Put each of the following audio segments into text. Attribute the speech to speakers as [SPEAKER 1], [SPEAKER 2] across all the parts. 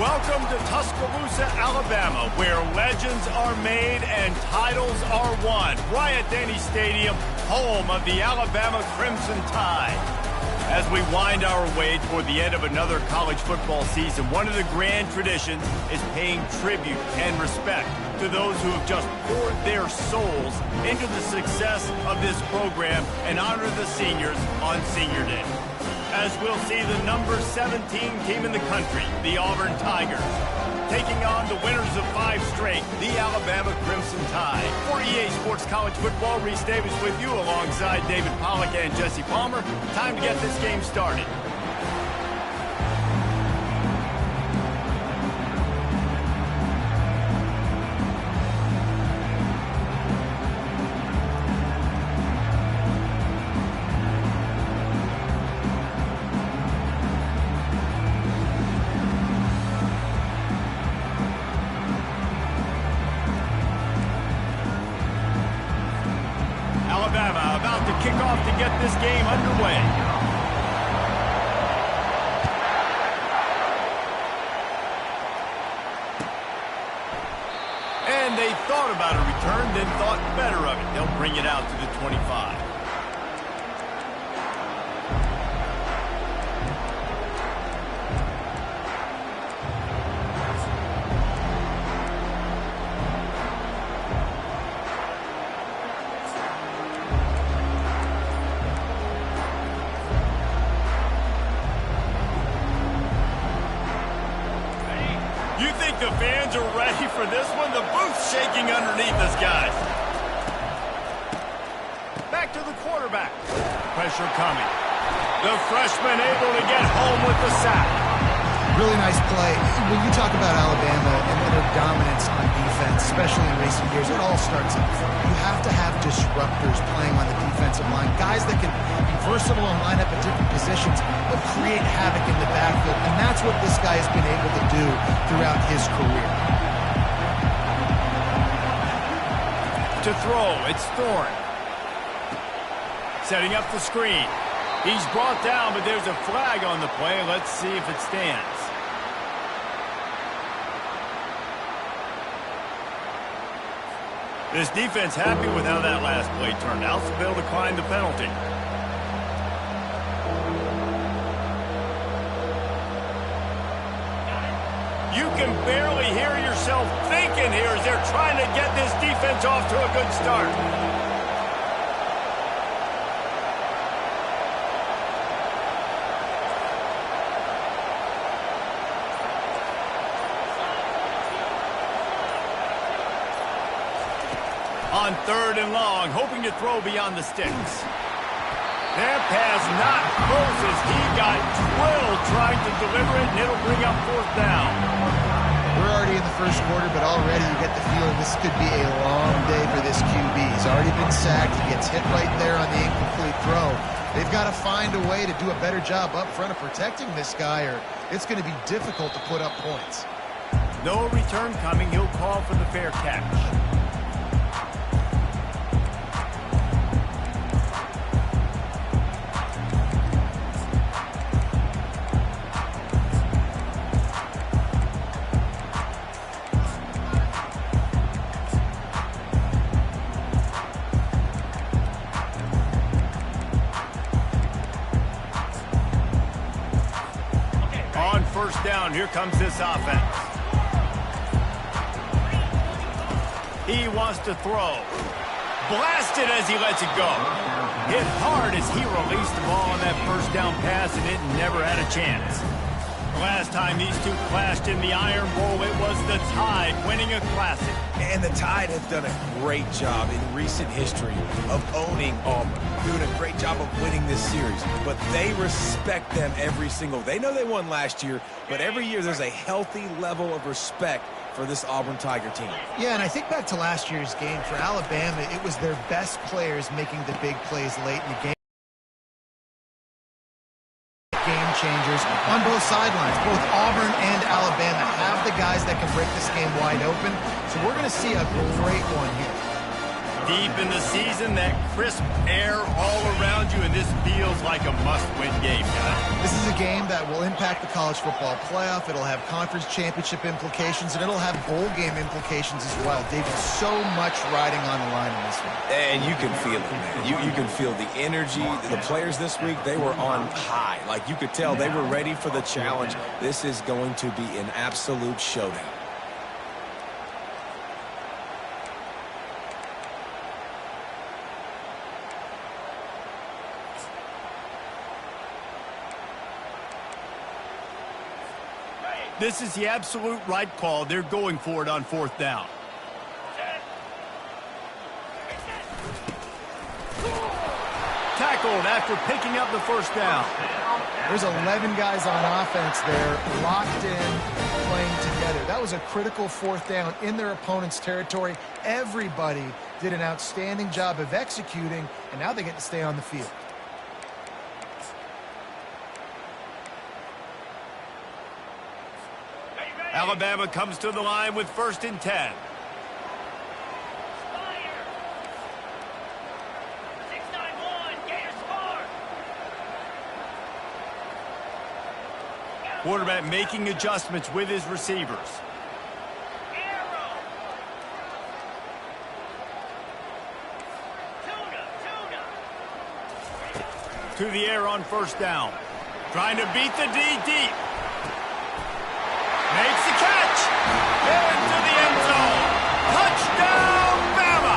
[SPEAKER 1] Welcome to Tuscaloosa, Alabama, where legends are made and titles are won. Bryant-Denny Stadium, home of the Alabama Crimson Tide. As we wind our way toward the end of another college football season, one of the grand traditions is paying tribute and respect to those who have just poured their souls into the success of this program and honor the seniors on Senior Day. As we'll see the number 17 team in the country, the Auburn Tigers, taking on the winners of 5 straight, the Alabama Crimson Tide. For EA Sports College Football, Reese Davis with you alongside David Pollack and Jesse Palmer. Time to get this game started. Alabama about to kick off to get this game underway. And they thought about a return, then thought better of it. They'll bring it out to the 25. You think the fans are ready for this one? The booth's shaking underneath us, guys. Back to the quarterback. Pressure coming. The freshman able to get home with the sack.
[SPEAKER 2] Really nice play. When you talk about Alabama and their dominance on defense, especially in recent years, it all starts up front. You have to have disruptors playing on the defensive line, guys that can be versatile and line up at different positions, but create havoc in the backfield, and that's what this guy has been able to do throughout his career.
[SPEAKER 1] To throw, it's Thorne. Setting up the screen. He's brought down, but there's a flag on the play. Let's see if it stands. This defense happy with how that last play turned out, so they'll decline the penalty. You can barely hear yourself thinking here as they're trying to get this defense off to a good start. On 3rd and long, hoping to throw beyond the sticks. That pass not closes. He got drilled trying to deliver it, and it'll bring up 4th down.
[SPEAKER 2] We're already in the first quarter, but already you get the feeling this could be a long day for this QB. He's already been sacked. He gets hit right there on the incomplete throw. They've got to find a way to do a better job up front of protecting this guy, or it's going to be difficult to put up points.
[SPEAKER 1] No return coming. He'll call for the fair catch. First down, here comes this offense. He wants to throw. Blasted as he lets it go. Hit hard as he released the ball on that first down pass, and it never had a chance. Last time these two clashed in the Iron Bowl, it was the Tide winning a classic.
[SPEAKER 3] And the Tide have done a great job in recent history of owning Auburn, doing a great job of winning this series. But they respect them every single. They know they won last year, but every year there's a healthy level of respect for this Auburn Tiger team.
[SPEAKER 2] Yeah, and I think back to last year's game. For Alabama, it was their best players making the big plays late in the game. Game changers on both sidelines. Both Auburn and Alabama have the guys that can break this game wide open. So we're going to see a great one here.
[SPEAKER 1] deep in the season, that crisp air all around you, and this feels like a must-win game, guys.
[SPEAKER 2] This is a game that will impact the college football playoff. It'll have conference championship implications, and it'll have bowl game implications as well. David, so much riding on the line in this one.
[SPEAKER 3] And you can feel it, man. You can feel the energy. The players this week, they were on high. Like, you could tell they were ready for the challenge. This is going to be an absolute showdown.
[SPEAKER 1] This is the absolute right call. They're going for it on 4th down. Tackled after picking up the 1st down.
[SPEAKER 2] There's 11 guys on offense there, locked in, playing together. That was a critical 4th down in their opponent's territory. Everybody did an outstanding job of executing, and now they get to stay on the field.
[SPEAKER 1] Alabama comes to the line with 1st and 10. Quarterback making adjustments with his receivers. To the air on 1st down. Trying to beat the D deep. Makes the catch. Into the end zone. Touchdown, Bama.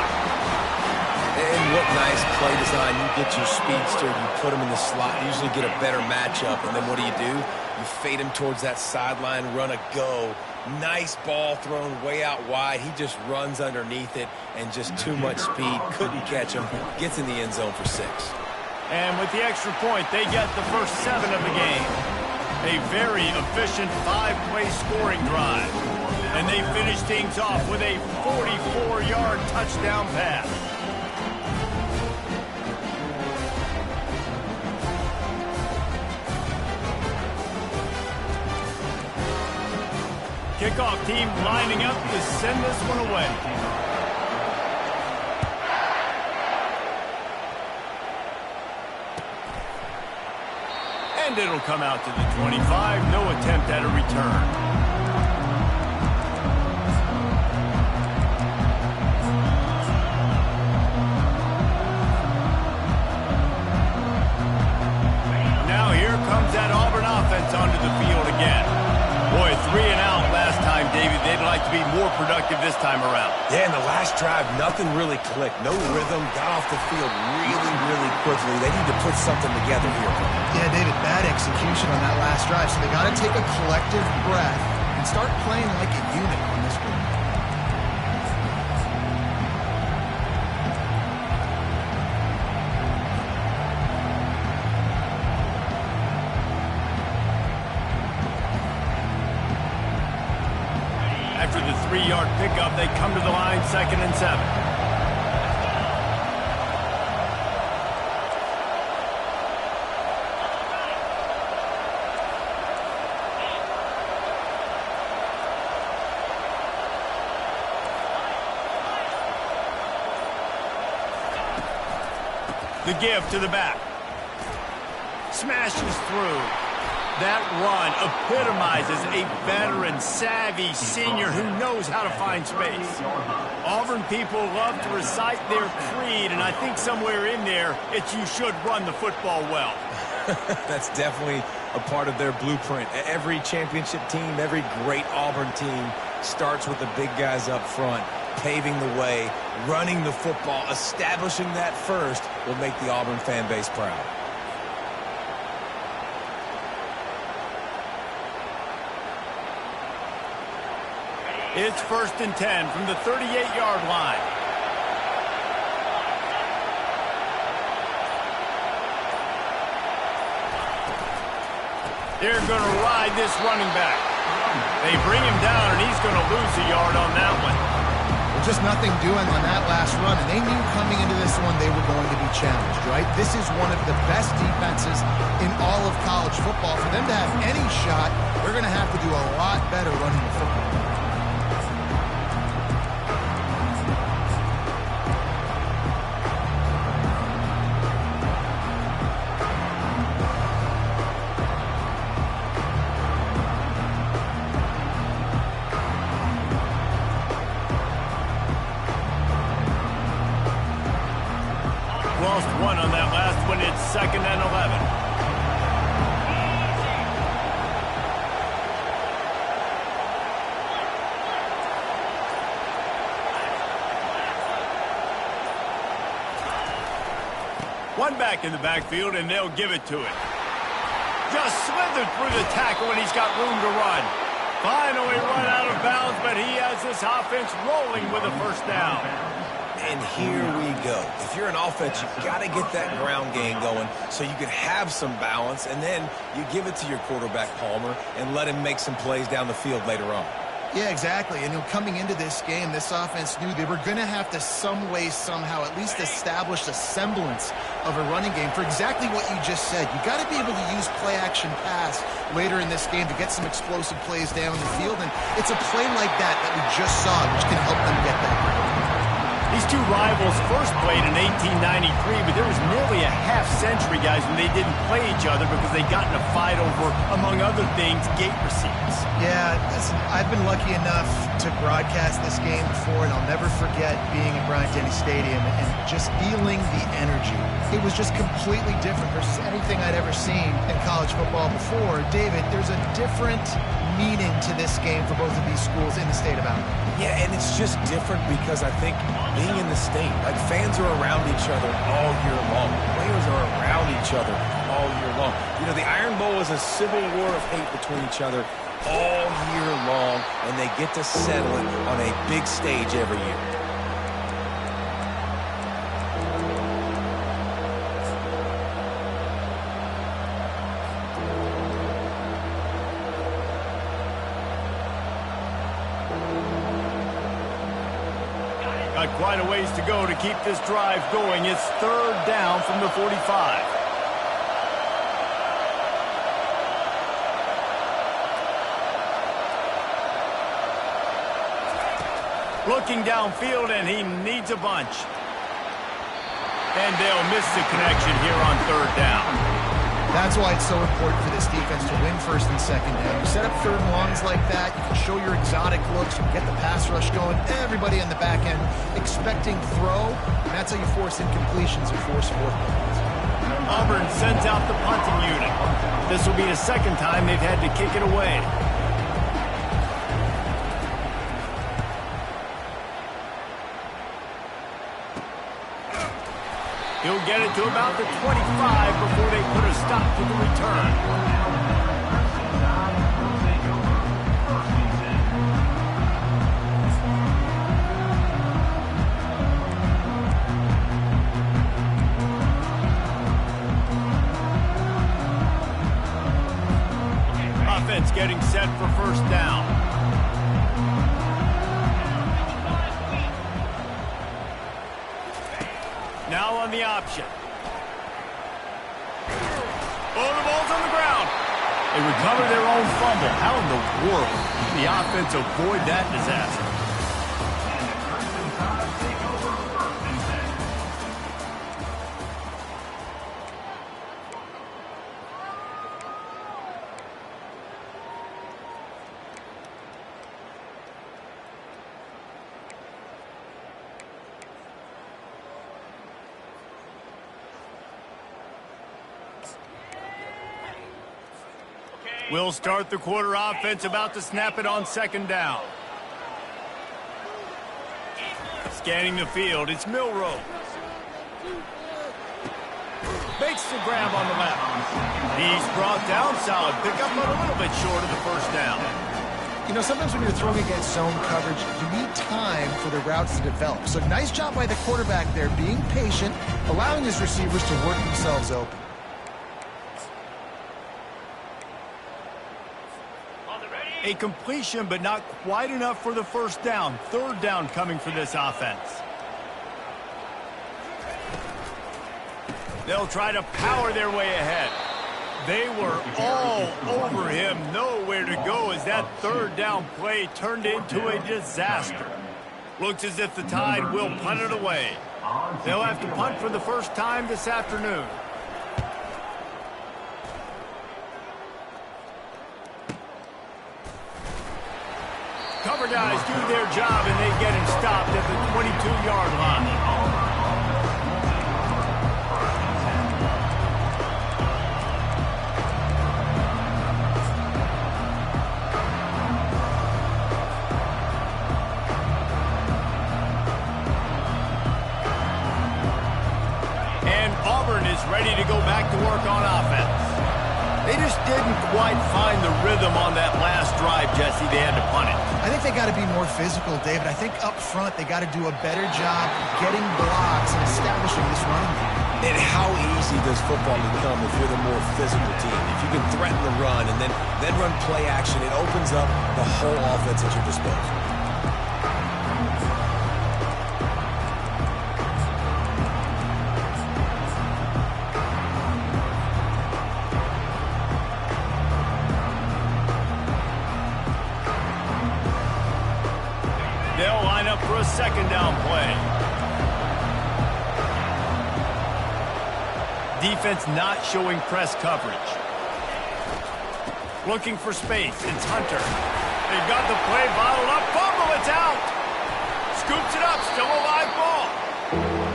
[SPEAKER 3] And what nice play design. You get your speedster, you put him in the slot, usually get a better matchup, and then what do? You fade him towards that sideline, run a go. Nice ball thrown way out wide. He just runs underneath it, and just too much speed. Couldn't catch him. Gets in the end zone for 6.
[SPEAKER 1] And with the extra point, they get the first 7 of the game. A very efficient 5-play scoring drive. And they finish things off with a 44-yard touchdown pass. Kickoff team lining up to send this one away. And it'll come out to the 25. No attempt at a return. Now here comes that Auburn offense onto the field again. Boy, 3 and out last time, David. They'd like to be more productive this time around.
[SPEAKER 3] Yeah, in the last drive, nothing really clicked. No rhythm, got off the field really quickly. They need to put something together here.
[SPEAKER 2] Yeah, David, bad execution on that last drive. So they got to take a collective breath and start playing like a unit on this one.
[SPEAKER 1] After the 3-yard pickup, they come to the line, 2nd and 7. The give to the back. Smashes through. That run epitomizes a veteran, savvy senior who knows how to find space. Auburn people love to recite their creed, and I think somewhere in there, it's you should run the football well.
[SPEAKER 3] That's definitely a part of their blueprint. Every championship team, every great Auburn team starts with the big guys up front, paving the way, running the football, establishing that first will make the Auburn fan base proud.
[SPEAKER 1] It's 1st and 10 from the 38-yard line. They're going to ride this running back. They bring him down, and he's going to lose a yard on that one.
[SPEAKER 2] Well, just nothing doing on that last run, and they knew coming into this one they were going to be challenged, right? This is one of the best defenses in all of college football. For them to have any shot, they're going to have to do a lot better running the football.
[SPEAKER 1] lost one on that last one. It's 2nd and 11. One back in the backfield, and they'll give it to it. Just slithered through the tackle, and he's got room to run. Finally run out of bounds, but he has this offense rolling with a first down.
[SPEAKER 3] And here we go. If you're an offense, you've got to get that ground game going so you can have some balance, and then you give it to your quarterback, Palmer, and let him make some plays down the field later on.
[SPEAKER 2] Yeah, exactly. And coming into this game, this offense knew they were going to have to some way, somehow, at least establish a semblance of a running game for exactly what you just said. You got to be able to use play-action pass later in this game to get some explosive plays down the field. And it's a play like that we just saw, which can help them get that ground.
[SPEAKER 1] These two rivals first played in 1893, but there was nearly a half-century, guys, when they didn't play each other because they got in a fight over, among other things, gate receipts.
[SPEAKER 2] Yeah, listen, I've been lucky enough to broadcast this game before, and I'll never forget being at Bryant-Denny Stadium and just feeling the energy. It was just completely different versus anything I'd ever seen in college football before. David, there's a different meaning to this game for both of these schools in the state of Alabama.
[SPEAKER 3] Yeah, and it's just different because I think being in the state, like fans are around each other all year long. Players are around each other all year long. You know, the Iron Bowl is a civil war of hate between each other all year long, and they get to settle it on a big stage every year.
[SPEAKER 1] Got quite a ways to go to keep this drive going. It's 3rd down from the 45. Looking downfield, and he needs a bunch. And they'll miss the connection here on 3rd down.
[SPEAKER 2] That's why it's so important for this defense to win 1st and 2nd down. You set up 3rd and longs like that, you can show your exotic looks, you can get the pass rush going, everybody on the back end expecting throw, and that's how you force incompletions or force 4th downs.
[SPEAKER 1] Auburn sends out the punting unit. This will be the 2nd time they've had to kick it away. He'll get it to about the 25 before they put a stop to the return. Offense getting set for 1st down. Now on the option. Oh, the ball's on the ground. They recover their own fumble. How in the world can the offense avoid that disaster? We'll start the quarter. Offense about to snap it on 2nd down. Scanning the field, it's Milrow. Makes the grab on the left. He's brought down solid pickup, but a little bit short of the 1st down.
[SPEAKER 2] You know, sometimes when you're throwing against zone coverage, you need time for the routes to develop. So nice job by the quarterback there, being patient, allowing his receivers to work themselves open.
[SPEAKER 1] A completion, but not quite enough for the 1st down. 3rd down coming for this offense. They'll try to power their way ahead. They were all over him. Nowhere to go as that 3rd down play turned into a disaster. Looks as if the Tide will punt it away. They'll have to punt for the 1st time this afternoon. Cover guys do their job, and they get him stopped at the 22-yard line. is ready to go back to work on offense. They just didn't quite find the rhythm on that last drive, Jesse. They had to punt it.
[SPEAKER 2] I think they got to be more physical, David. I think up front they got to do a better job getting blocks and establishing this running game.
[SPEAKER 3] And how easy does football become if you're the more physical team? If you can threaten the run and then run play action, it opens up the whole offense at your disposal.
[SPEAKER 1] They'll line up for a second down play. Defense not showing press coverage. Looking for space. It's Hunter. They've got the play bottled up. Fumble, it's out. Scoops it up. Still a live ball.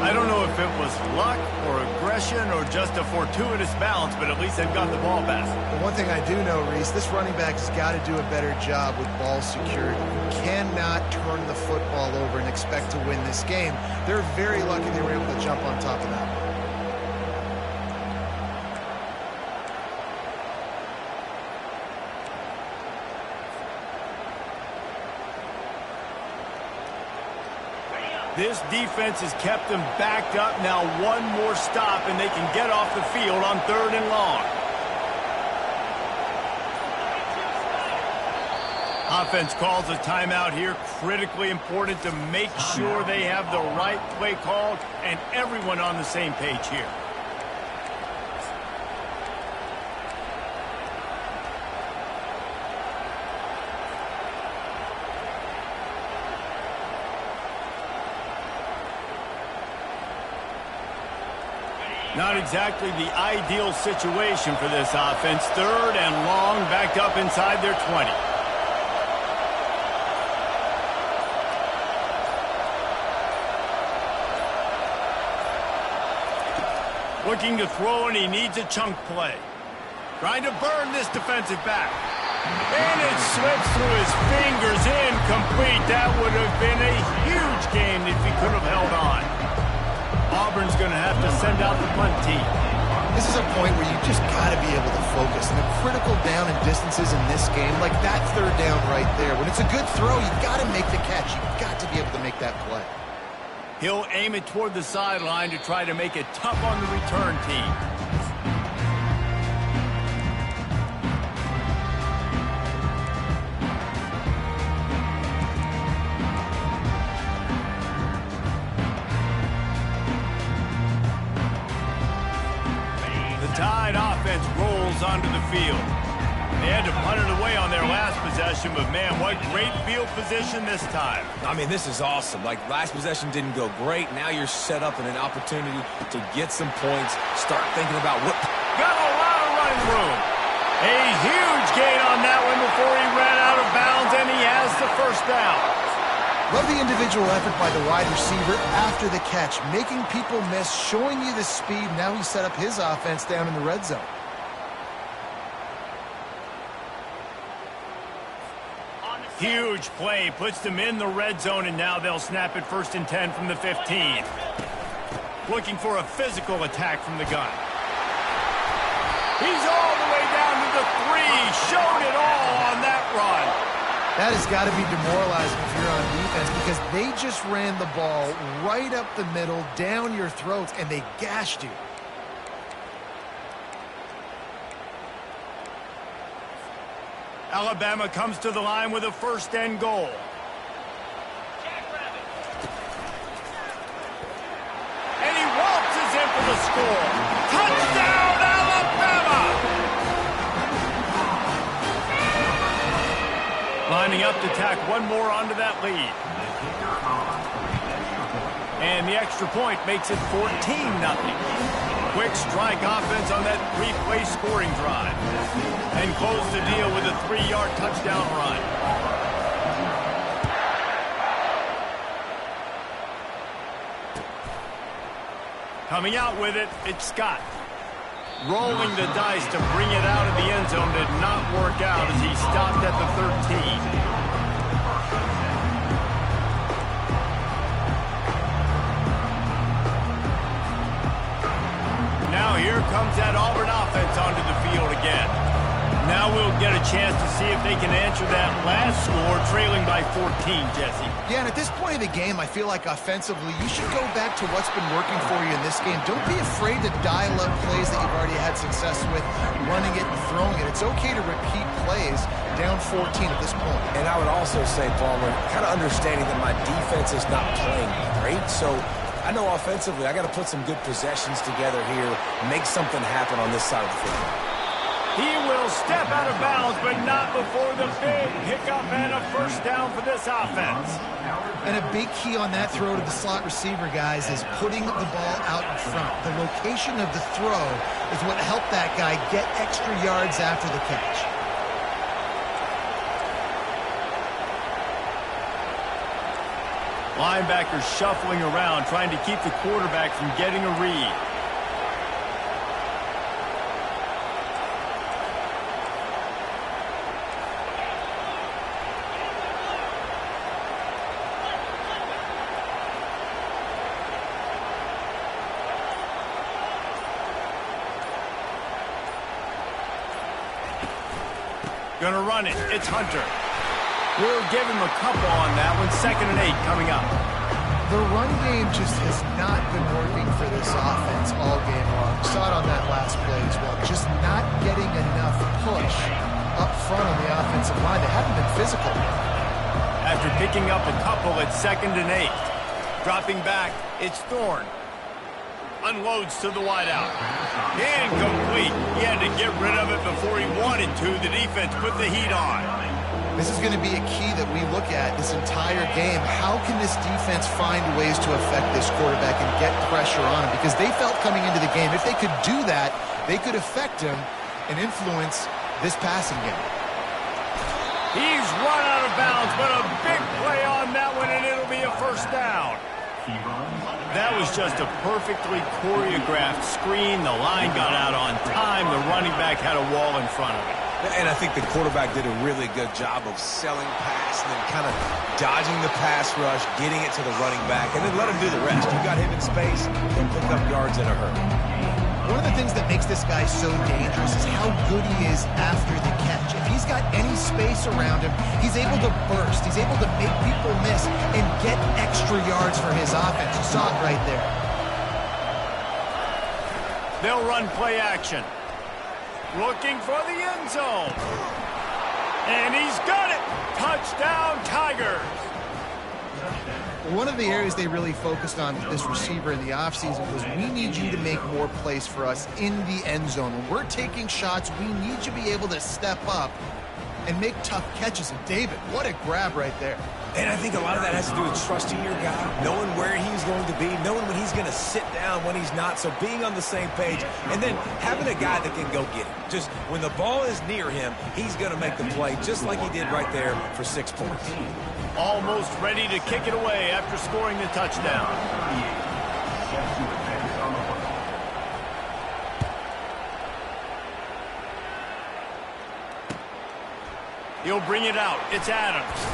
[SPEAKER 1] I don't know if it was luck or aggression or just a fortuitous bounce, but at least they've got the ball back.
[SPEAKER 2] But one thing I do know, Reese, this running back has got to do a better job with ball security. You cannot turn the football over and expect to win this game. They're very lucky they were able to jump on top of that.
[SPEAKER 1] This defense has kept them backed up. Now one more stop, and they can get off the field on 3rd and long. Offense calls a timeout here. Critically important to make sure they have the right play called and everyone on the same page here. Not exactly the ideal situation for this offense. 3rd and long, backed up inside their 20. Looking to throw, and he needs a chunk play. Trying to burn this defensive back. And it slips through his fingers, incomplete. That would have been a huge gain if he could have held on. Auburn's going to have to send out the punt team.
[SPEAKER 2] This is a point where you just got to be able to focus. And the critical down and distances in this game, like that 3rd down right there, when it's a good throw, you got to make the catch. You've got to be able to make that play.
[SPEAKER 1] He'll aim it toward the sideline to try to make it tough on the return team. Tide offense rolls onto the field. They had to punt it away on their last possession, but man, what great field position this time.
[SPEAKER 3] I mean, this is awesome. Like, last possession didn't go great. Now you're set up in an opportunity to get some points, start thinking about what...
[SPEAKER 1] Got a lot of running room. A huge gain on that one before he ran out of bounds, and he has the 1st down.
[SPEAKER 2] Love the individual effort by the wide receiver after the catch, making people miss, showing you the speed. Now he set up his offense down in the red zone.
[SPEAKER 1] Huge play, puts them in the red zone, and now they'll snap it 1st and 10 from the 15. Looking for a physical attack from the gun. He's all the way down to the 3, showed it all on that run.
[SPEAKER 2] That has got to be demoralizing if you're on defense, because they just ran the ball right up the middle, down your throats, and they gashed you.
[SPEAKER 1] Alabama comes to the line with a 1st and goal. And he waltzes in for the score. Touchdown, Alabama! Lining up to tack one more onto that lead. And the extra point makes it 14-0. Quick strike offense on that 3-play scoring drive. And close the deal with a 3-yard touchdown run. Coming out with it, it's Scott. Rolling the dice to bring it out of the end zone did not work out as he stopped at the 13. Now comes that Auburn offense onto the field again. Now we'll get a chance to see if they can answer that last score, trailing by 14, Jesse.
[SPEAKER 2] Yeah, and at this point of the game, I feel like offensively, you should go back to what's been working for you in this game. Don't be afraid to dial up plays that you've already had success with, running it and throwing it. It's okay to repeat plays down 14 at this point.
[SPEAKER 3] And I would also say, Palmer, kind of understanding that my defense is not playing great, so I know offensively I got to put some good possessions together here, make something happen on this side of the field.
[SPEAKER 1] He will step out of bounds, but not before the big pickup and a first down for this offense.
[SPEAKER 2] And a big key on that throw to the slot receiver, guys, is putting the ball out in front. The location of the throw is what helped that guy get extra yards after the catch.
[SPEAKER 1] Linebackers shuffling around, trying to keep the quarterback from getting a read. Gonna run it. It's Hunter. We'll give him a couple on that one. 2nd and 8 coming up.
[SPEAKER 2] The run game just has not been working for this offense all game long. Saw it on that last play as well. Just not getting enough push up front on the offensive line. They haven't been physical.
[SPEAKER 1] After picking up a couple at 2nd and 8. Dropping back, it's Thorne. Unloads to the wideout. Incomplete. He had to get rid of it before he wanted to. The defense put the heat on.
[SPEAKER 2] This is going to be a key that we look at this entire game. How can this defense find ways to affect this quarterback and get pressure on him? Because they felt coming into the game, if they could do that, they could affect him and influence this passing game.
[SPEAKER 1] He's run out of bounds, but a big play on that one, and it'll be a first down. That was just a perfectly choreographed screen. The line got out on time. The running back had a wall in front of it.
[SPEAKER 3] And I think the quarterback did a really good job of selling pass and then kind of dodging the pass rush, getting it to the running back, and then let him do the rest. You got him in space, he'll pick up yards in a hurry.
[SPEAKER 2] One of the things that makes this guy so dangerous is how good he is after the catch. If he's got any space around him, he's able to burst. He's able to make people miss and get extra yards for his offense. You saw it right there.
[SPEAKER 1] They'll run play action. Looking for the end zone. And he's got it. Touchdown, Tigers.
[SPEAKER 2] One of the areas they really focused on with this receiver in the offseason was we need you to make more plays for us in the end zone. When we're taking shots, we need you to be able to step up and make tough catches. And David, what a grab right there.
[SPEAKER 3] And I think a lot of that has to do with trusting your guy, knowing where he's going to be, knowing when he's going to sit down, when he's not, so being on the same page, and then having a guy that can go get it. Just when the ball is near him, he's going to make the play just like he did right there for 6 points.
[SPEAKER 1] Almost ready to kick it away after scoring the touchdown. He'll bring it out. It's Adams.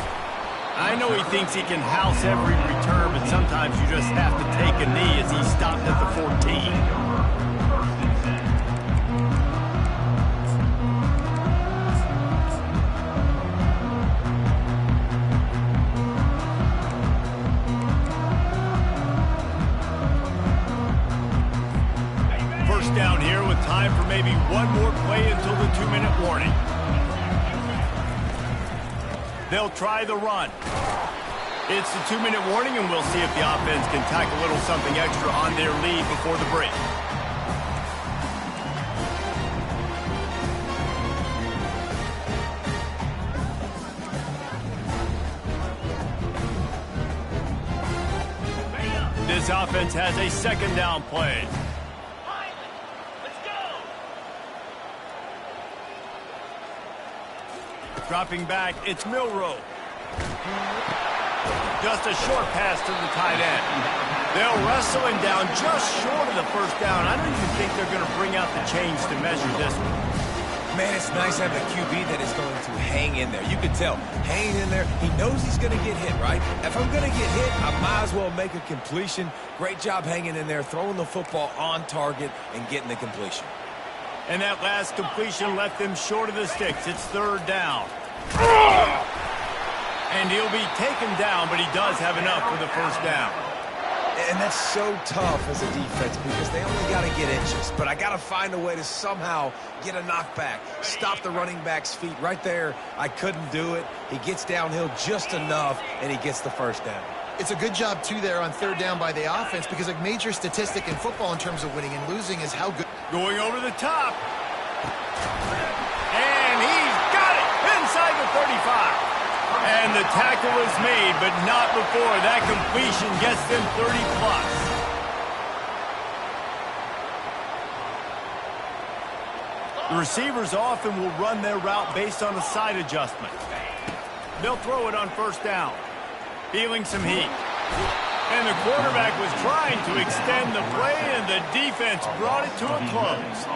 [SPEAKER 1] I know he thinks he can house every return, but sometimes you just have to take a knee as he stopped at the 14. Down here with time for maybe one more play until the 2-minute warning. They'll try the run. It's the 2-minute warning, and we'll see if the offense can tack a little something extra on their lead before the break. This offense has a 2nd down play. Dropping back, it's Milroe. Just a short pass to the tight end. They'll wrestle him down just short of the first down. I don't even think they're going to bring out the chains to measure this one.
[SPEAKER 3] Man, it's nice having a QB that is going to hang in there. You can tell, hanging in there, he knows he's going to get hit, right? If I'm going to get hit, I might as well make a completion. Great job hanging in there, throwing the football on target and getting the completion.
[SPEAKER 1] And that last completion left them short of the sticks. It's third down. And he'll be taken down, but he does have enough for the first down.
[SPEAKER 3] And that's so tough as a defense because they only got to get inches. But I got to find a way to somehow get a knockback, stop the running back's feet. Right there, I couldn't do it. He gets downhill just enough, and he gets the first down.
[SPEAKER 2] It's a good job, too, there on third down by the offense because a major statistic in football in terms of winning and losing is how good.
[SPEAKER 1] Going over the top. And he's got it inside the 35. And the tackle is made, but not before that completion gets them 30-plus. The receivers often will run their route based on a side adjustment. They'll throw it on first down. Feeling some heat. And the quarterback was trying to extend the play, and the defense brought it to a close.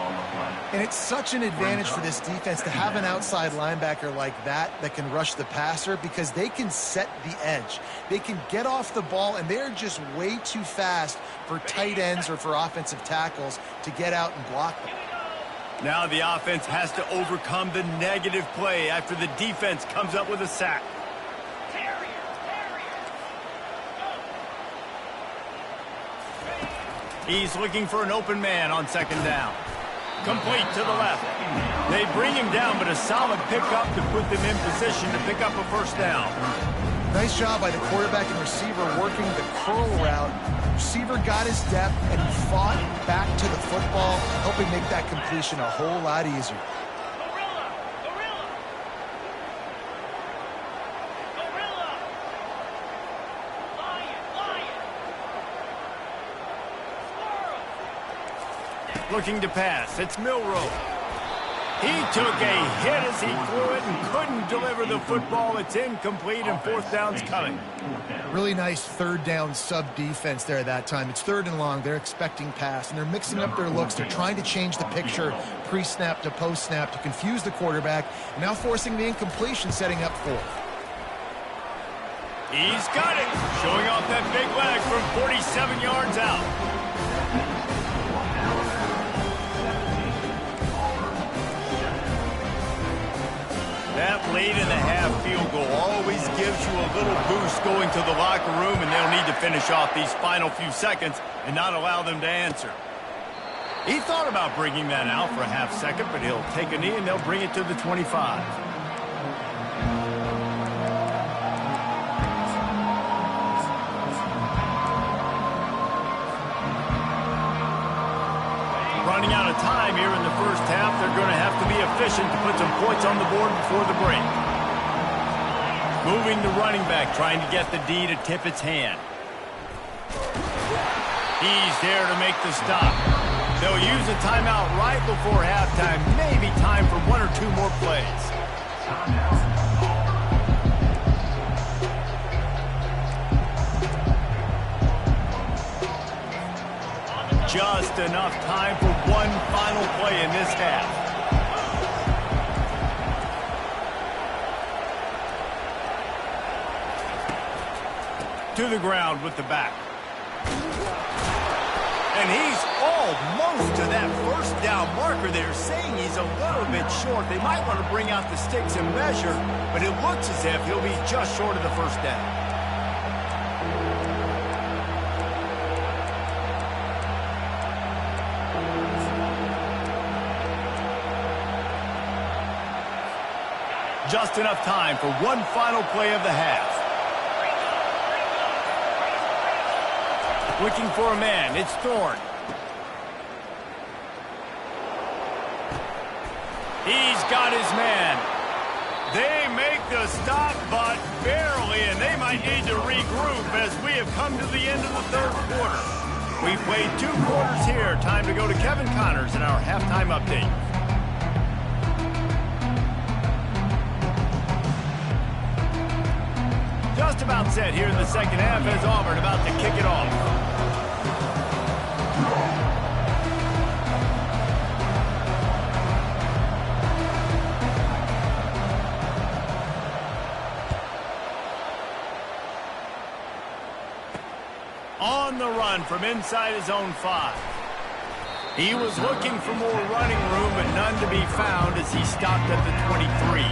[SPEAKER 2] And it's such an advantage for this defense to have an outside linebacker like that can rush the passer because they can set the edge. They can get off the ball, and they're just way too fast for tight ends or for offensive tackles to get out and block them.
[SPEAKER 1] Now the offense has to overcome the negative play after the defense comes up with a sack. He's looking for an open man on second down. Complete to the left. They bring him down, but a solid pickup to put them in position to pick up a first down.
[SPEAKER 2] Nice job by the quarterback and receiver working the curl route. Receiver got his depth, and he fought back to the football, helping make that completion a whole lot easier.
[SPEAKER 1] Looking to pass. It's Milroe. He took a hit as he threw it and couldn't deliver the football. It's incomplete, and fourth down's coming.
[SPEAKER 2] Really nice third down sub-defense there that time. It's third and long. They're expecting pass, and they're mixing up their looks. They're trying to change the picture pre-snap to post-snap to confuse the quarterback, and now forcing the incompletion, setting up fourth.
[SPEAKER 1] He's got it. Showing off that big leg from 47 yards out. That late in the half field goal always gives you a little boost going to the locker room, and they'll need to finish off these final few seconds and not allow them to answer. He thought about bringing that out for a half second, but he'll take a knee and they'll bring it to the 25. Running out of time here in the first half. They're going to have to be efficient to put some points on the board before the break. Moving the running back, trying to get the D to tip its hand. He's there to make the stop. They'll use a timeout right before halftime. Maybe time for one or two more plays. Just enough time for one final play in this half. To the ground with the back. And he's almost to that first down marker. They're saying he's a little bit short. They might want to bring out the sticks and measure, but it looks as if he'll be just short of the first down. Just enough time for one final play of the half. Looking for a man. It's Thorne. He's got his man. They make the stop, but barely, and they might need to regroup as we have come to the end of the third quarter. We've played 2 quarters here. Time to go to Kevin Connors in our halftime update. Just about set here in the second half as Auburn about to kick it off. run from inside his own 5. He was looking for more running room, but none to be found as he stopped at the 23.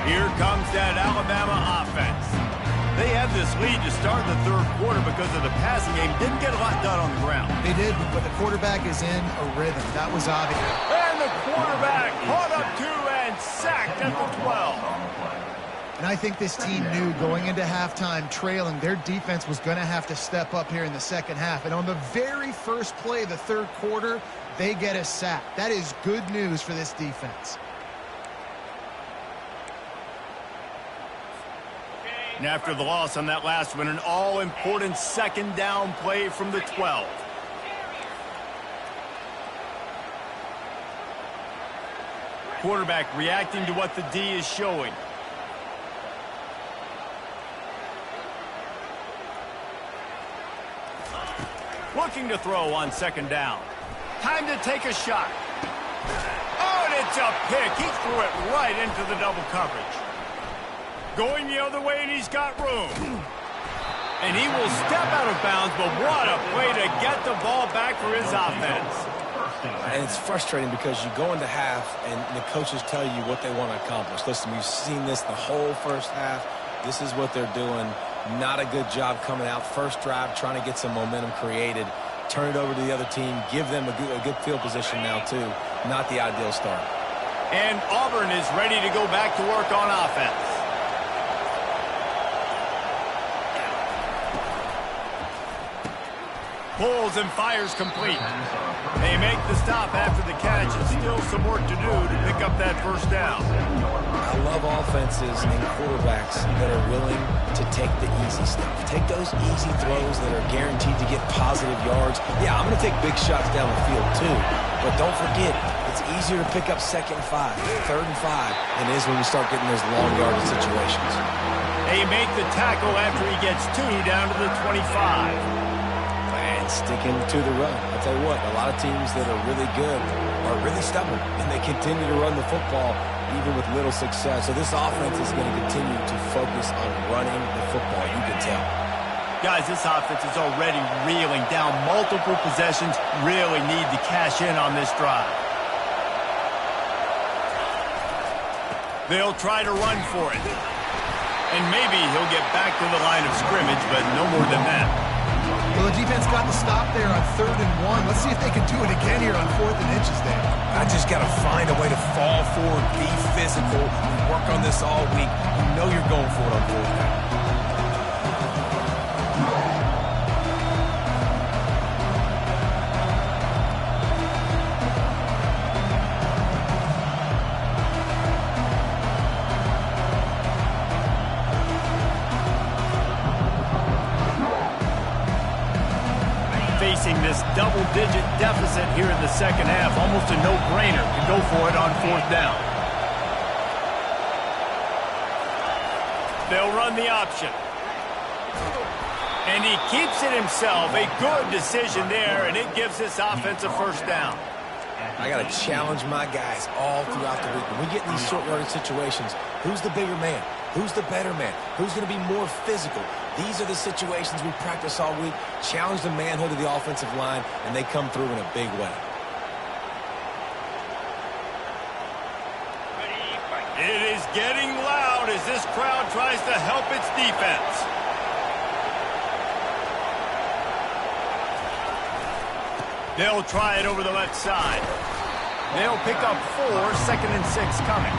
[SPEAKER 1] Here comes that Alabama offense. They had this lead to start the third quarter because of the passing game. Didn't get a lot done on the ground.
[SPEAKER 2] They did, but the quarterback is in a rhythm. That was obvious.
[SPEAKER 1] And the quarterback caught up to and sacked at the 12.
[SPEAKER 2] And I think this team knew going into halftime trailing, their defense was going to have to step up here in the second half. And on the very first play of the third quarter, they get a sack. That is good news for this defense.
[SPEAKER 1] And after the loss on that last one, an all-important second down play from the 12. Quarterback reacting to what the D is showing. Looking to throw on second down. Time to take a shot. Oh, and it's a pick. He threw it right into the double coverage. Going the other way, and he's got room. And he will step out of bounds, but what a play to get the ball back for his offense.
[SPEAKER 3] And it's frustrating because you go into half, and the coaches tell you what they want to accomplish. Listen, we've seen this the whole first half. This is what they're doing. Not a good job coming out. First drive, trying to get some momentum created. Turn it over to the other team. Give them a good field position now, too. Not the ideal start.
[SPEAKER 1] And Auburn is ready to go back to work on offense. Pulls and fires complete. They make the stop after the catch, and still some work to do to pick up that first down.
[SPEAKER 3] I love offenses and quarterbacks that are willing to take the easy stuff. Take those easy throws that are guaranteed to get positive yards. Yeah, I'm going to take big shots down the field too, but don't forget, it's easier to pick up second and 5, third and 5 than it is when you start getting those long yardage situations.
[SPEAKER 1] They make the tackle after he gets 2 down to the 25.
[SPEAKER 3] Sticking to the run. I'll tell you what, a lot of teams that are really good are really stubborn, and they continue to run the football even with little success. So this offense is going to continue to focus on running the football, you can tell.
[SPEAKER 1] Guys, this offense is already reeling down multiple possessions. Really need to cash in on this drive. They'll try to run for it. And maybe he'll get back to the line of scrimmage, but no more than that.
[SPEAKER 2] Well, the defense got the stop there on 3rd and 1. Let's see if they can do it again here on 4th and inches there.
[SPEAKER 3] I just got to find a way to fall forward, be physical, work on this all week. You know you're going for it on 4th down.
[SPEAKER 1] This double-digit deficit here in the second half, almost a no-brainer to go for it on 4th down. They'll run the option. And he keeps it himself. A good decision there, and it gives this offense a first down.
[SPEAKER 3] I got to challenge my guys all throughout the week. When we get in these short yardage situations, who's the bigger man? Who's the better man? Who's going to be more physical? These are the situations we practice all week. Challenge the manhood of the offensive line, and they come through in a big way.
[SPEAKER 1] It is getting loud as this crowd tries to help its defense. They'll try it over the left side. They'll pick up 4, 2nd and 6 coming.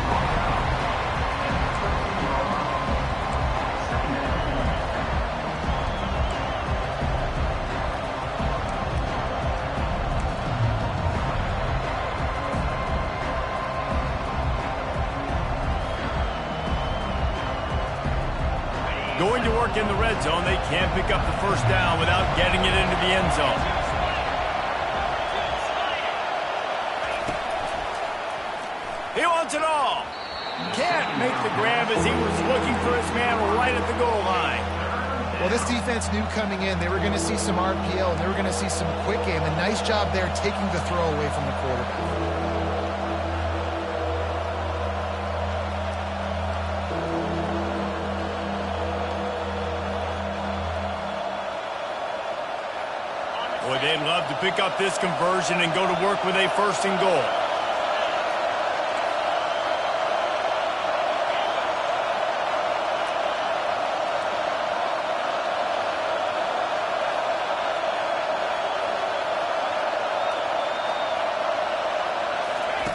[SPEAKER 1] Going to work in the red zone. They can't pick up the first down without getting it into the end zone. He wants it all. Can't make the grab as he was looking for his man right at the goal line.
[SPEAKER 2] Well, this defense knew coming in they were going to see some RPO and they were going to see some quick game. A nice job there taking the throw away from the quarterback.
[SPEAKER 1] Boy, they'd love to pick up this conversion and go to work with a first and goal.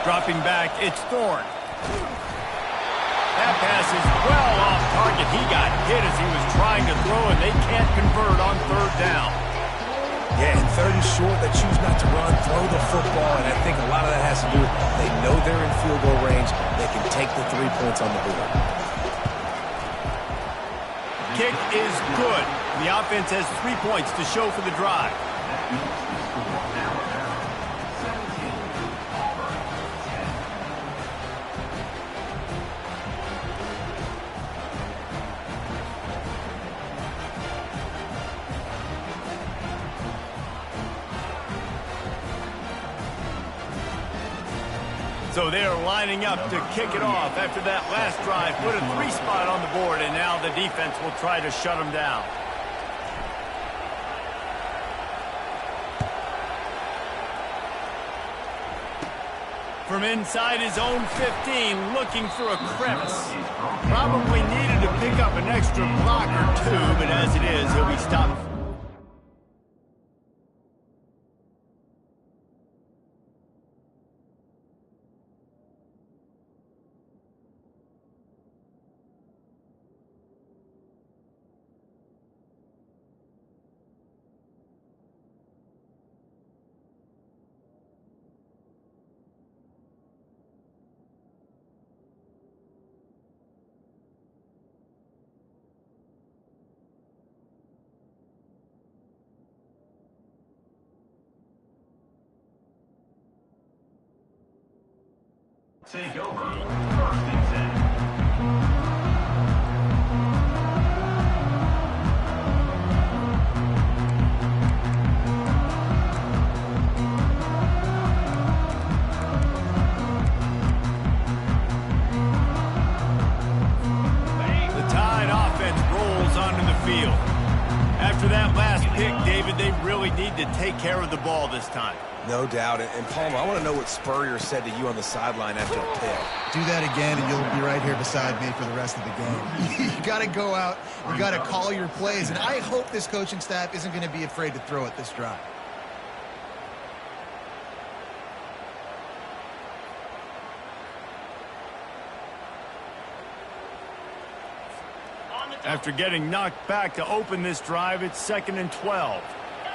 [SPEAKER 1] Dropping back, it's Thorne. That pass is well off target. He got hit as he was trying to throw, and they can't convert on third down.
[SPEAKER 3] Yeah, and third and short, they choose not to run, throw the football, and I think a lot of that has to do with they know they're in field goal range. They can take the 3 points on the board.
[SPEAKER 1] Kick is good. The offense has 3 points to show for the drive. So they're lining up to kick it off after that last drive. Put a 3 spot on the board, and now the defense will try to shut them down. From inside his own 15, looking for a crevice. Probably needed to pick up an extra block or 2, but as it is, he'll be stopped.
[SPEAKER 4] Take over, 1st and 10.
[SPEAKER 1] The Tide offense rolls onto the field. After that last pick, David, they really need to take care of the ball this time.
[SPEAKER 3] No doubt. And Palmer, I want to know what Spurrier said to you on the sideline after a pick.
[SPEAKER 2] Do that again, and you'll be right here beside me for the rest of the game. You got to go out. You got to call your plays, and I hope this coaching staff isn't going to be afraid to throw it this drive.
[SPEAKER 1] After getting knocked back to open this drive, it's 2nd and 12.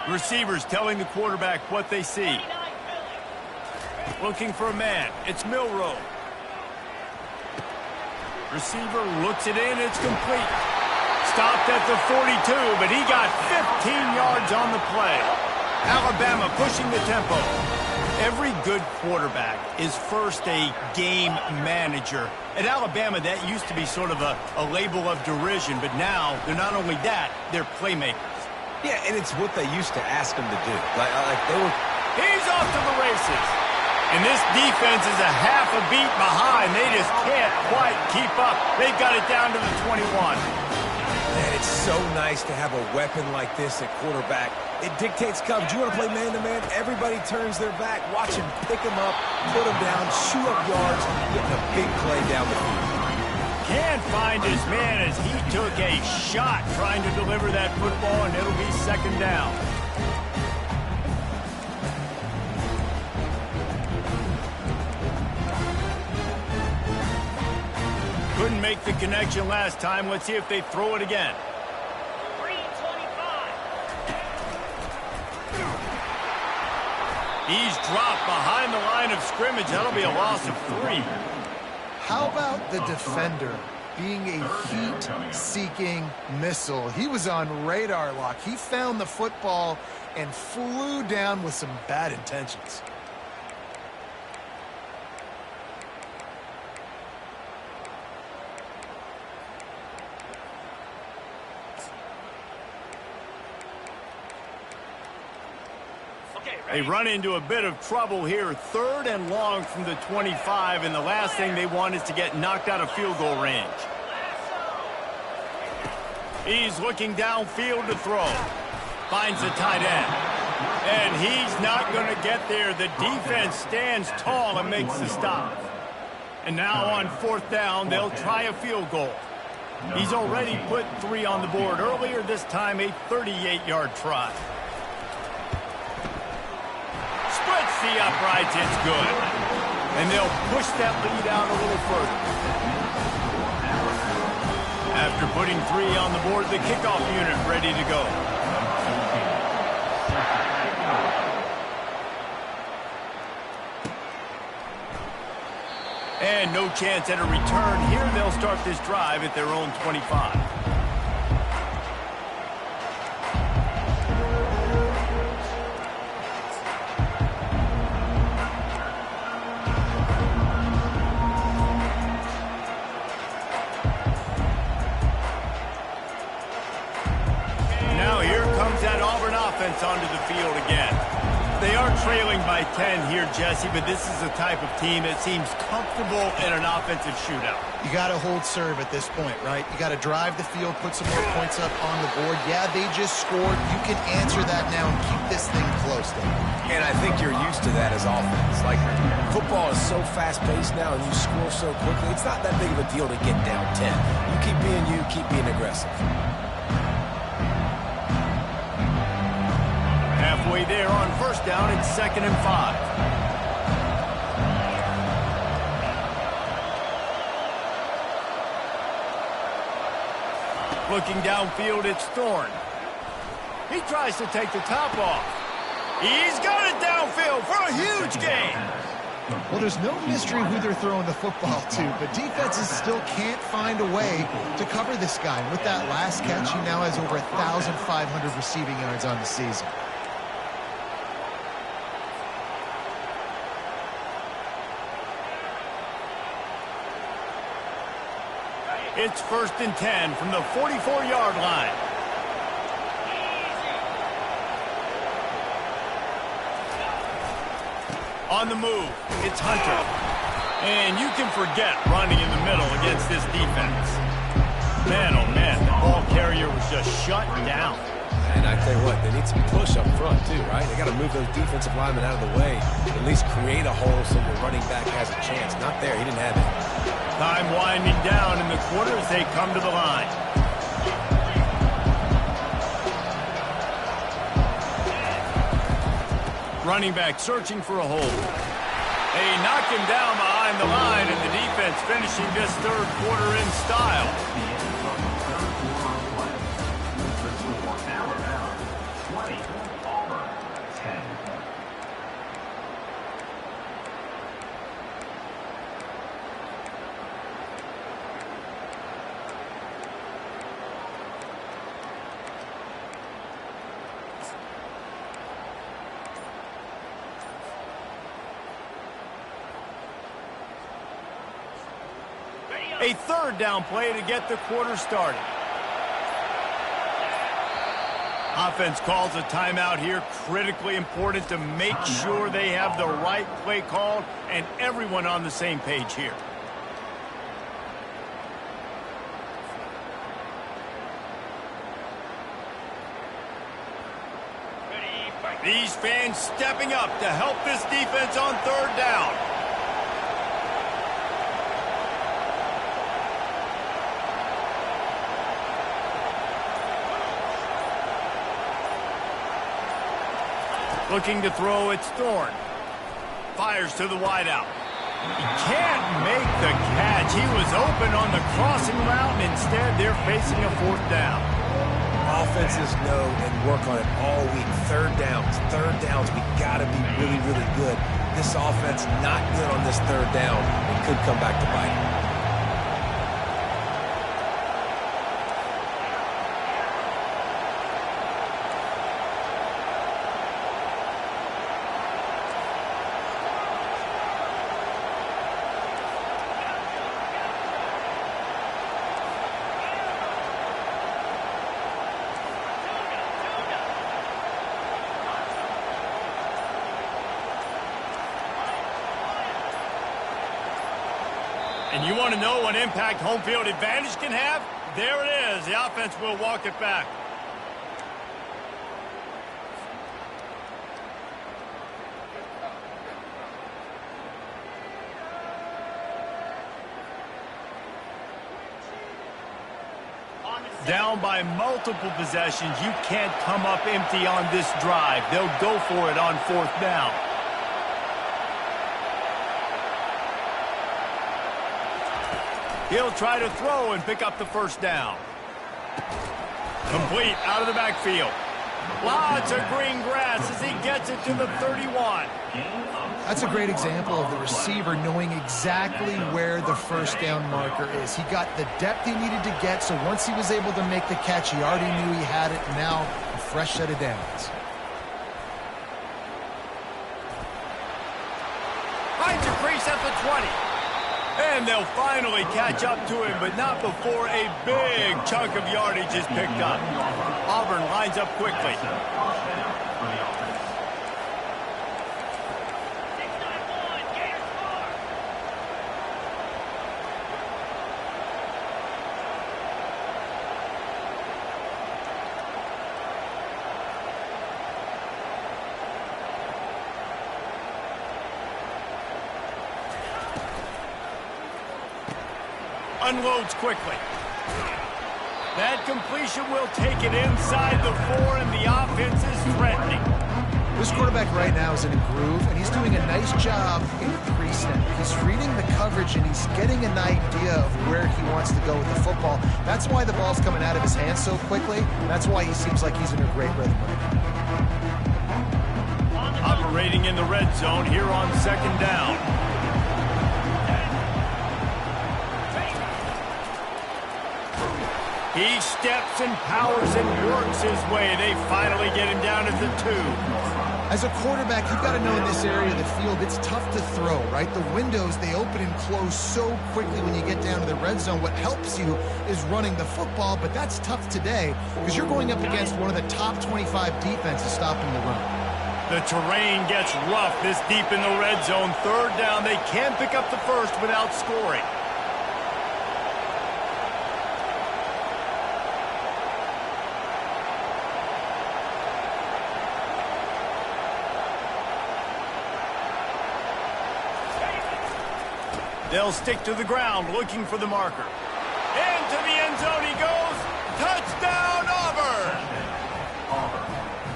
[SPEAKER 1] Receivers telling the quarterback what they see. Looking for a man. It's Milroe. Receiver looks it in. It's complete. Stopped at the 42, but he got 15 yards on the play. Alabama pushing the tempo. Every good quarterback is first a game manager. At Alabama, that used to be sort of a label of derision, but now they're not only that, they're playmakers.
[SPEAKER 3] Yeah, and it's what they used to ask him to do. Like they were.
[SPEAKER 1] He's off to the races. And this defense is a half a beat behind. They just can't quite keep up. They've got it down to the 21.
[SPEAKER 3] Man, it's so nice to have a weapon like this at quarterback. It dictates coverage. You want to play man-to-man? Everybody turns their back. Watch him pick him up, put him down, chew up yards, getting a big play down the field.
[SPEAKER 1] Can't find his man as he took a shot trying to deliver that football, and it'll be 2nd down. Couldn't make the connection last time. Let's see if they throw it again.
[SPEAKER 4] 325.
[SPEAKER 1] He's dropped behind the line of scrimmage. That'll be a loss of 3.
[SPEAKER 2] How about the defender being a heat-seeking missile? He was on radar lock. He found the football and flew down with some bad intentions.
[SPEAKER 1] They run into a bit of trouble here. 3rd and long from the 25, and the last thing they want is to get knocked out of field goal range. He's looking downfield to throw. Finds the tight end. And he's not going to get there. The defense stands tall and makes the stop. And now on 4th down, they'll try a field goal. He's already put 3 on the board earlier, this time a 38-yard try. Splits the uprights, it's good. And they'll push that lead out a little further. After putting 3 on the board, the kickoff unit ready to go. And no chance at a return here. They'll start this drive at their own 25. Now here comes that Auburn offense onto the field again. They are trailing by 10 here, Jesse, but this is the type of team that seems comfortable in an offensive shootout.
[SPEAKER 2] You got to hold serve at this point, right? You got to drive the field, put some more points up on the board. Yeah, they just scored. You can answer that now and keep this thing close, though.
[SPEAKER 3] And I think you're used to that as offense. Like, football is so fast-paced now and you score so quickly, it's not that big of a deal to get down 10. You keep being you, keep being aggressive.
[SPEAKER 1] Halfway there on 1st down, it's 2nd and 5. Looking downfield, it's Thorne. He tries to take the top off. He's got it downfield for a huge gain.
[SPEAKER 2] Well, there's no mystery who they're throwing the football to, but defenses still can't find a way to cover this guy. And with that last catch, he now has over 1,500 receiving yards on the season.
[SPEAKER 1] It's 1st and 10 from the 44-yard line. On the move, it's Hunter. And you can forget running in the middle against this defense. Man, oh man, the ball carrier was just shut down.
[SPEAKER 3] And I tell you what, they need some push up front too, right? They got to move those defensive linemen out of the way, at least create a hole so the running back has a chance. Not there, he didn't have it.
[SPEAKER 1] Time winding down in the quarter as they come to the line. Running back searching for a hole. They knock him down behind the line, and the defense finishing this 3rd quarter in style.
[SPEAKER 4] Alabama 20, Auburn 10.
[SPEAKER 1] A 3rd down play to get the quarter started. Offense calls a timeout here. Critically important to make sure they have the right play called and everyone on the same page here. These fans stepping up to help this defense on 3rd down. Looking to throw, it's Thorne. Fires to the wideout. He can't make the catch. He was open on the crossing route, and instead they're facing a 4th down.
[SPEAKER 3] Offenses know and work on it all week. 3rd downs, we got to be really, really good. This offense not good on this 3rd down. It could come back to bite.
[SPEAKER 1] And you want to know what impact home field advantage can have? There it is. The offense will walk it back. Down by multiple possessions, you can't come up empty on this drive. They'll go for it on 4th down. He'll try to throw and pick up the 1st down. Complete out of the backfield. Lots of green grass as he gets it to the 31.
[SPEAKER 2] That's a great example of the receiver knowing exactly where the 1st down marker is. He got the depth he needed to get, so once he was able to make the catch, he already knew he had it. Now, a fresh set of downs.
[SPEAKER 1] Finds a crease at the 20. And they'll finally catch up to him, but not before a big chunk of yardage is picked up. Auburn lines up quickly. Unloads quickly. That completion will take it inside the 4, and the offense is threatening.
[SPEAKER 2] This quarterback right now is in a groove, and he's doing a nice job in pre-snap. He's reading the coverage, and he's getting an idea of where he wants to go with the football. That's why the ball's coming out of his hands so quickly. That's why he seems like he's in a great rhythm right now.
[SPEAKER 1] Operating in the red zone here on 2nd down. He steps and powers and works his way. They finally get him down at the 2.
[SPEAKER 2] As a quarterback, you've got to know in this area of the field, it's tough to throw, right? The windows, they open and close so quickly when you get down to the red zone. What helps you is running the football, but that's tough today because you're going up against one of the top 25 defenses stopping the run.
[SPEAKER 1] The terrain gets rough this deep in the red zone. 3rd down, they can't pick up the 1st without scoring. They'll stick to the ground, looking for the marker. Into the end zone he goes. Touchdown, Auburn!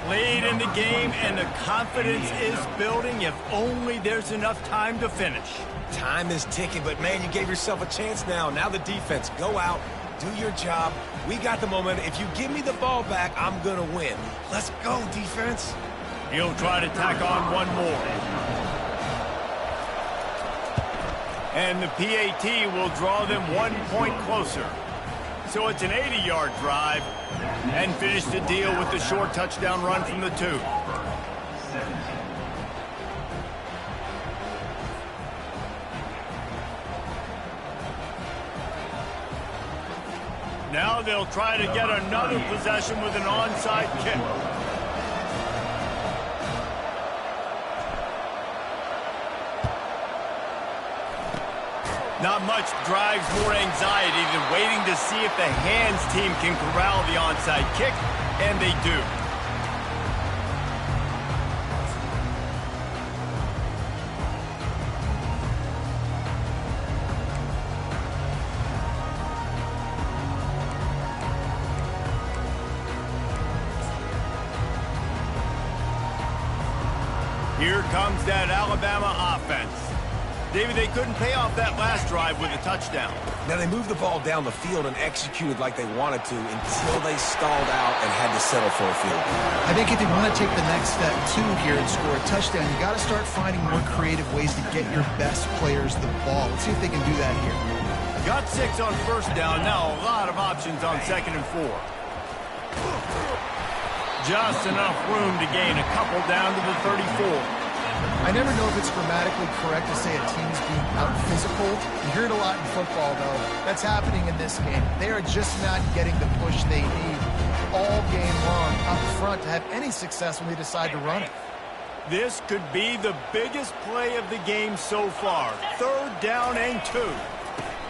[SPEAKER 1] Lead in the game, and the confidence is building if only there's enough time to finish.
[SPEAKER 3] Time is ticking, but, man, you gave yourself a chance now. Now the defense, go out, do your job. We got the momentum. If you give me the ball back, I'm going to win. Let's go, defense.
[SPEAKER 1] He'll try to tack on one more. And the PAT will draw them 1 point closer. So it's an 80-yard drive, and finish the deal with the short touchdown run from the 2. Now they'll try to get another possession with an onside kick. Not much drives more anxiety than waiting to see if the hands team can corral the onside kick, and they do. Here comes that Alabama offense. David, they couldn't pay off that last drive with a touchdown.
[SPEAKER 3] Now, they moved the ball down the field and executed like they wanted to until they stalled out and had to settle for a field goal.
[SPEAKER 2] I think if they want to take the next step, too, here and score a touchdown, you got to start finding more creative ways to get your best players the ball. Let's see if they can do that here.
[SPEAKER 1] Got 6 on 1st down. Now a lot of options on 2nd and 4. Just enough room to gain a couple down to the 34.
[SPEAKER 2] I never know if it's grammatically correct to say a team's being out-physical. You hear it a lot in football, though. That's happening in this game. They are just not getting the push they need all game long up front to have any success when they decide to run it.
[SPEAKER 1] This could be the biggest play of the game so far. 3rd down and 2.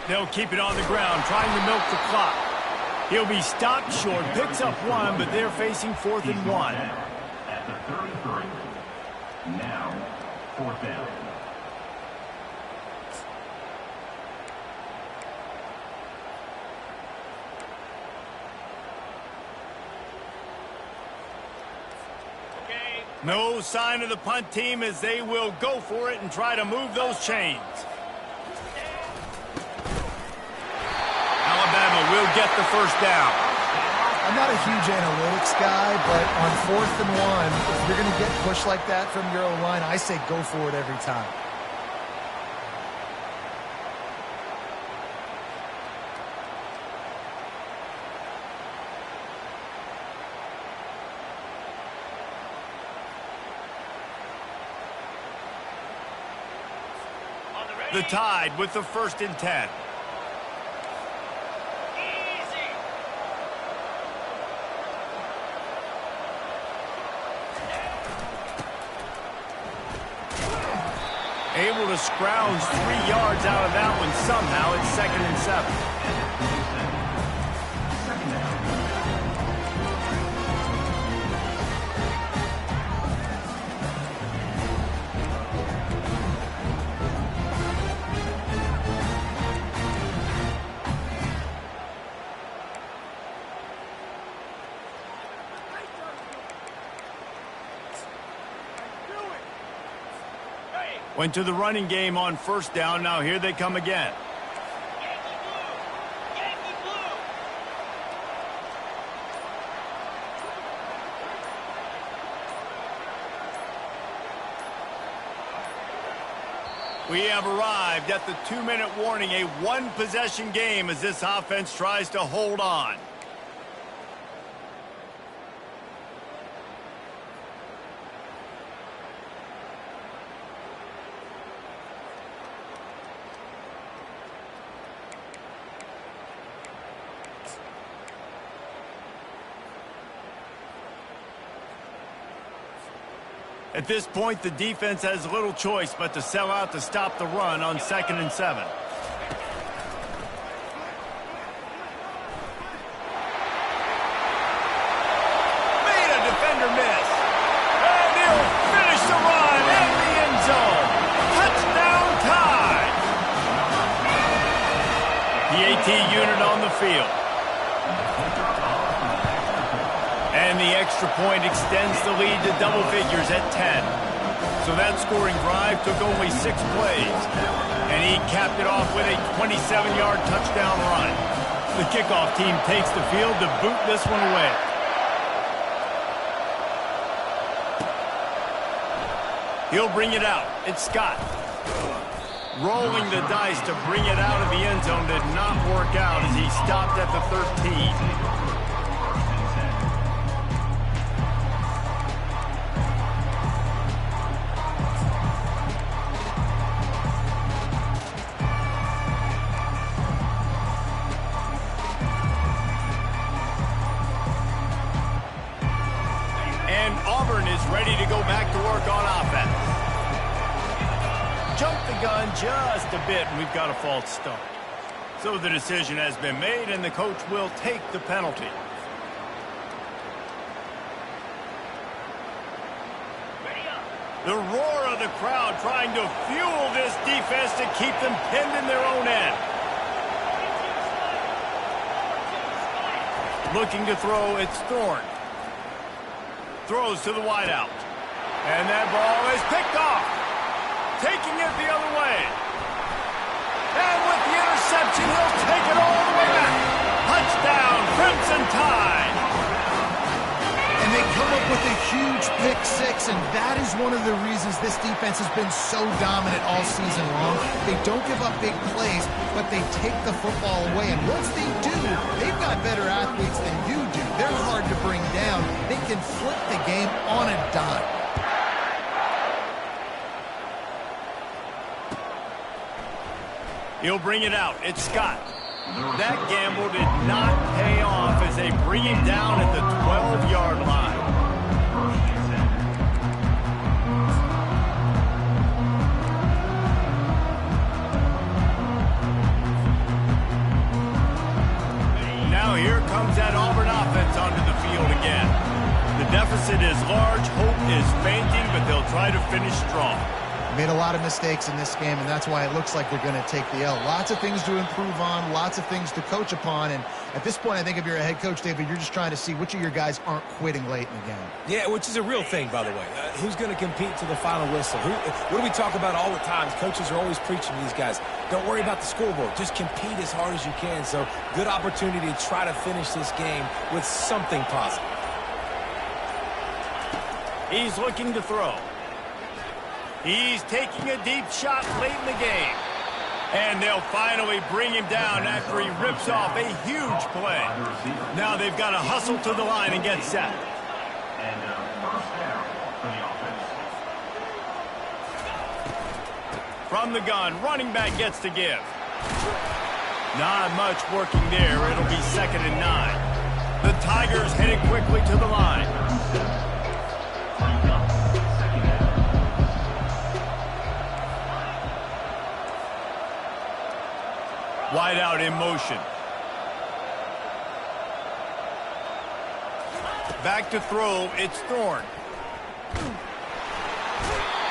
[SPEAKER 1] They'll keep it on the ground, trying to milk the clock. He'll be stopped short, picks up 1, but they're facing 4th and 1.
[SPEAKER 4] At the 33. Now, 4th down.
[SPEAKER 1] No sign of the punt team as they will go for it and try to move those chains. Alabama will get the first down.
[SPEAKER 2] I'm not a huge analytics guy, but on 4th and 1, if you're going to get pushed like that from your O-line, I say go for it every time.
[SPEAKER 1] The Tide with the 1st and 10. Able to scrounge 3 yards out of that one somehow. It's 2nd and 7. Went to the running game on 1st down. Now here they come again. We have arrived at the 2-minute warning, a 1-possession game as this offense tries to hold on. At this point, the defense has little choice but to sell out to stop the run on 2nd and 7. Made a defender miss. And he'll finish the run in the end zone. Touchdown Tide. The AT unit on the field. And the extra point extends the lead to double figures at 10. So that scoring drive took only 6 plays. And he capped it off with a 27-yard touchdown run. The kickoff team takes the field to boot this one away. He'll bring it out. It's Scott. Rolling the dice to bring it out of the end zone did not work out as he stopped at the 13. Ready to go back to work on offense. Jump the gun just a bit, and we've got a false start. So the decision has been made, and the coach will take the penalty. The roar of the crowd trying to fuel this defense to keep them pinned in their own end. Looking to throw, it's Thorne. Throws to the wideout. And that ball is picked off. Taking it the other way. And with the interception, he'll take it all the way back. Touchdown, Crimson Tide.
[SPEAKER 2] And they come up with a huge pick 6, and that is one of the reasons this defense has been so dominant all season long. They don't give up big plays, but they take the football away. And once they do, they've got better athletes than you do. They're hard to bring down. They can flip the game on a dime.
[SPEAKER 1] He'll bring it out. It's Scott. That gamble did not pay off as they bring him down at the 12-yard line. Now here comes that Auburn offense onto the field again. The deficit is large, hope is fainting, but they'll try to finish strong.
[SPEAKER 2] Made a lot of mistakes in this game, and that's why it looks like they're going to take the L. Lots of things to improve on, lots of things to coach upon, and at this point, I think if you're a head coach, David, you're just trying to see which of your guys aren't quitting late in the game.
[SPEAKER 3] Yeah, which is a real thing, by the way. Who's going to compete to the final whistle? What do we talk about all the time? Coaches are always preaching to these guys. Don't worry about the scoreboard. Just compete as hard as you can. So, good opportunity to try to finish this game with something positive.
[SPEAKER 1] He's looking to throw. He's taking a deep shot late in the game. And they'll finally bring him down after he rips off a huge play. Now they've got to hustle to the line and get set.
[SPEAKER 4] And first down for the offense.
[SPEAKER 1] From the gun, running back gets to give. Not much working there. It'll be 2nd and 9. The Tigers heading quickly to the line. Wide out in motion. Back to throw. It's Thorne.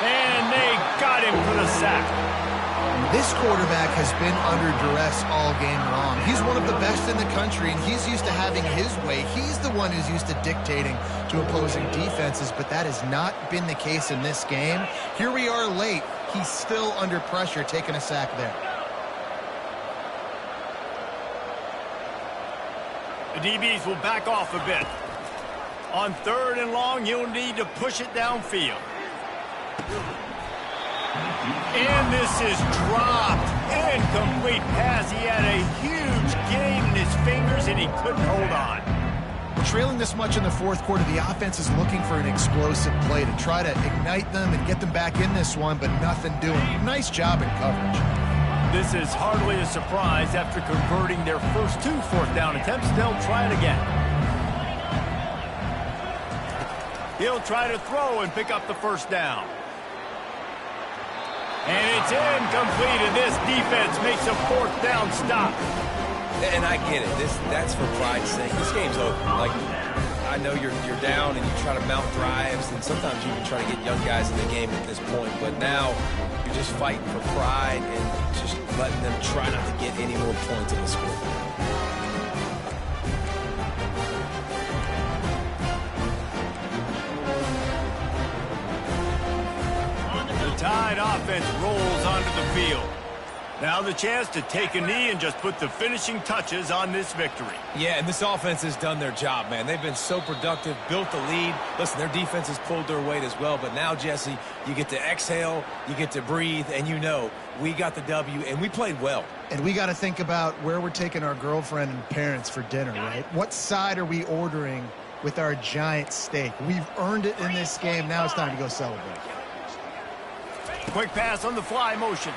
[SPEAKER 1] And they got him for the sack.
[SPEAKER 2] This quarterback has been under duress all game long. He's one of the best in the country, and he's used to having his way. He's the one who's used to dictating to opposing defenses, but that has not been the case in this game. Here we are late. He's still under pressure, taking a sack there.
[SPEAKER 1] The DBs will back off a bit. On 3rd and long, you'll need to push it downfield. And this is dropped. Incomplete pass. He had a huge gain in his fingers, and he couldn't hold on.
[SPEAKER 2] Trailing this much in the 4th quarter, the offense is looking for an explosive play to try to ignite them and get them back in this one, but nothing doing. Nice job in coverage.
[SPEAKER 1] This is hardly a surprise. After converting their first 2 4th down attempts, they'll try it again. He'll try to throw and pick up the 1st down. And it's incomplete, and this defense makes a 4th down stop.
[SPEAKER 3] And I get it. That's for pride's sake. This game's over. Like, I know you're down and you try to mount drives, and sometimes you even try to get young guys in the game at this point. But now you're just fighting for pride and just letting them try not to get any more points in the scoreboard.
[SPEAKER 1] The Tide offense rolls onto the field. Now the chance to take a knee and just put the finishing touches on this victory.
[SPEAKER 3] Yeah, and this offense has done their job, man. They've been so productive, built the lead. Listen, their defense has pulled their weight as well. But now, Jesse, you get to exhale, you get to breathe, and you know we got the W, and we played well.
[SPEAKER 2] And we got to think about where we're taking our girlfriend and parents for dinner, right? What side are we ordering with our giant steak? We've earned it in this game. Now it's time to go celebrate.
[SPEAKER 1] Quick pass on the fly motion.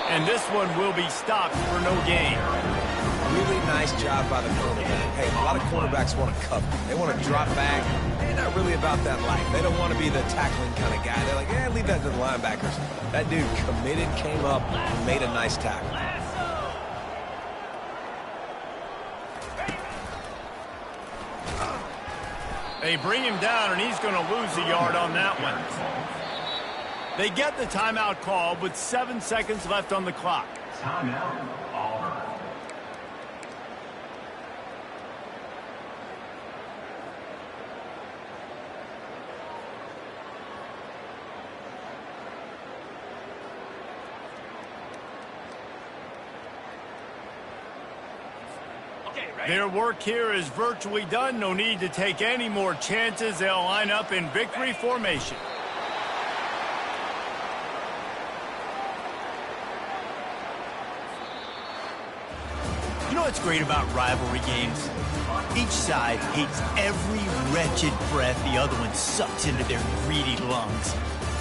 [SPEAKER 1] And this one will be stopped for no gain.
[SPEAKER 3] Really nice job by the quarterback. Hey, a lot of quarterbacks want to cover. They want to drop back. They're not really about that life. They don't want to be the tackling kind of guy. They're like, leave that to the linebackers. That dude committed, came up, made a nice tackle.
[SPEAKER 1] They bring him down, and he's going to lose a yard on that one. They get the timeout call with 7 seconds left on the clock.
[SPEAKER 4] Timeout, Auburn.
[SPEAKER 1] Their work here is virtually done. No need to take any more chances. They'll line up in victory formation. You know what's great about rivalry games? Each side hates every wretched breath the other one sucks into their greedy lungs.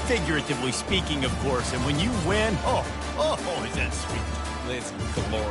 [SPEAKER 1] Figuratively speaking, of course, and when you win, oh, is that sweet.
[SPEAKER 3] It's glory.